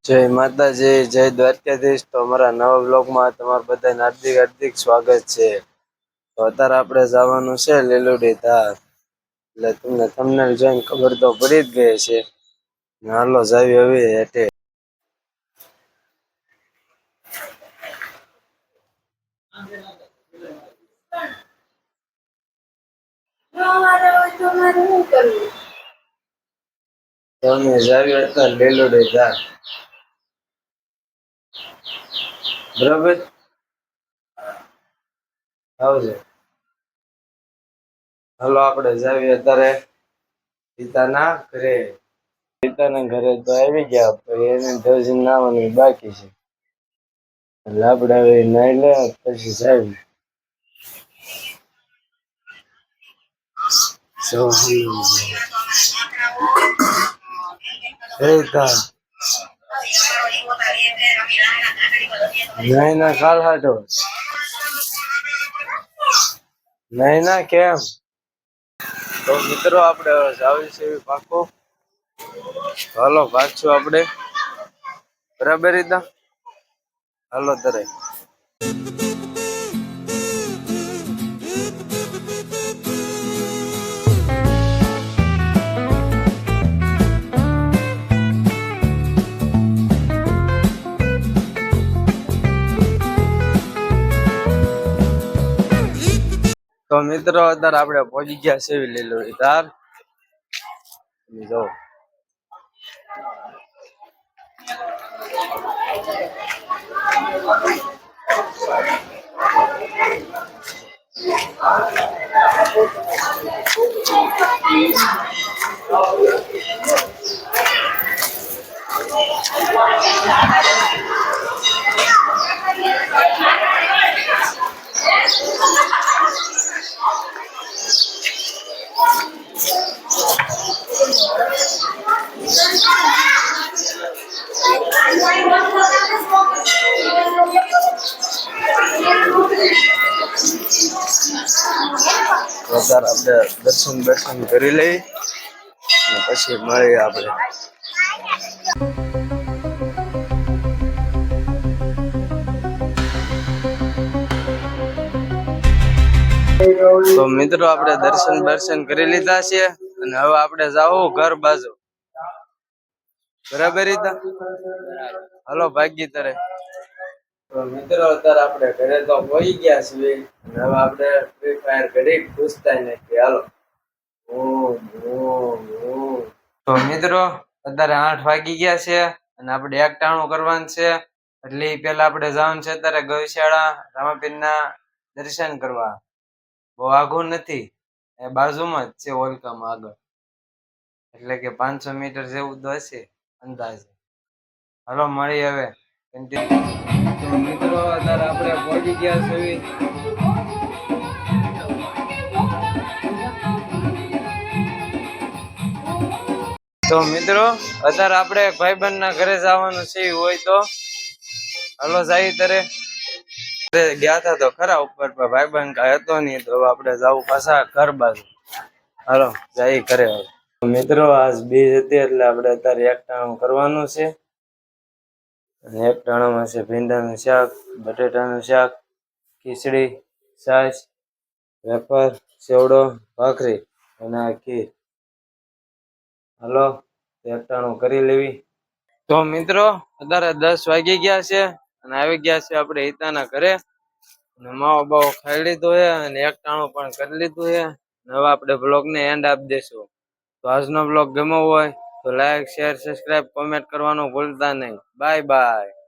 જય માતાજી, જય દ્વારકાધીશ. તો અમારા નવા બ્લોગમાં તમારું બધાને હાર્દિક હાર્દિક સ્વાગત છે. તો અત્યારે આપણે જવાનું છે લીલુડી ધાર. એટલે તમને થંબનેલ જોઈને ખબર તો પડી જ ગઈ છે. હાલો જાવી હવે હેઠે. તમે જાવી અત્યારે લીલુડી ધાર, બરાબર આવજે. હાલો આપણે જાવી અત્યારે પિતાના ઘરે. પિતાના ઘરે તો આવી ગયા, એને ધોઈને નાવાનું બાકી છે. એટલે આપણે હવે નાઈ લે પછી જાવી. નહીં ના કાલ હાટો નહીં ના કેમ. તો મિત્રો આપણે જાવી છે પાકો. હાલો પાછું આપણે બરાબર રીતના હાલો તરે. તો મિત્રો અત્યારે આપણે પહોંચી ગયા છે લીલુડી ધાર. જો અત્યારે આપણે દર્શન કરી લઈ અને પછી મળીએ આપણે. તો મિત્રો આપણે દર્શન કરી લીધા છે અને હવે આપણે જાવું ઘર બાજુ. બરાબર રીતા હાલો ભાગી તરે. તો મિત્રો અત્યારે આપણે ઘરે તો પહોંચી ગયા છીએ અને હવે આપણે ફ્રી ફાયર ઘડી ઘૂસતા નથી. હાલો. તો મિત્રો અત્યારે 8 વાગી ગયા છે અને આપણે એક ટાણું કરવાનું છે. એટલે પેલા આપણે જવાનું છે અત્યારે ગૌશાળા રામાપીરના દર્શન કરવા. બહુ આઘું નથી, એ બાજુમાં જ છે ઓલકામાં આગળ. એટલે કે 500 મીટર જેવું તો હશે અંદાજે. હાલો મળી હવે. તો મિત્રો અત્યારે આપણે પહોંચી ગયા છીએ. તો મિત્રો અત્યારે આપણે ભાઈબંધના ઘરે જવાનું છે. હોય તો હાલો જાય તરે. ગયા હતા તો ખરા ઉપર, પર ભાઈબંધ કાંઈ હતો નહીં, તો આપણે જવું પાછા ઘર બાજુ. હાલો જાય ઘરે. મિત્રો આજ બીજ હતી એટલે આપણે અત્યારે એક ટાણું કરવાનું છે. અને એક ટાણામાં છે ભીંડાનું શાક, બટેટાનું શાક, ખીચડી, છાશ, વેફર, સેવડો, ભાખરી અને આ ખીર. હાલો એક ટાણું કરી લેવી. તો મિત્રો અત્યારે 10 વાગી ગયા છે અને આવી ગયા છે આપણે હિતાના ઘરે. અને માવો બાવો ખાઈ લીધો છે અને એક ટાણું પણ કરી લીધું છે. હવે આપણે બ્લોગને એન્ડ આપી દેશું. તો આજનો બ્લોગ ગમ્યો હોય તો લાઈક, શેર, સબસ્ક્રાઇબ, કોમેન્ટ કરવાનું ભૂલતા નહીં. Bye bye.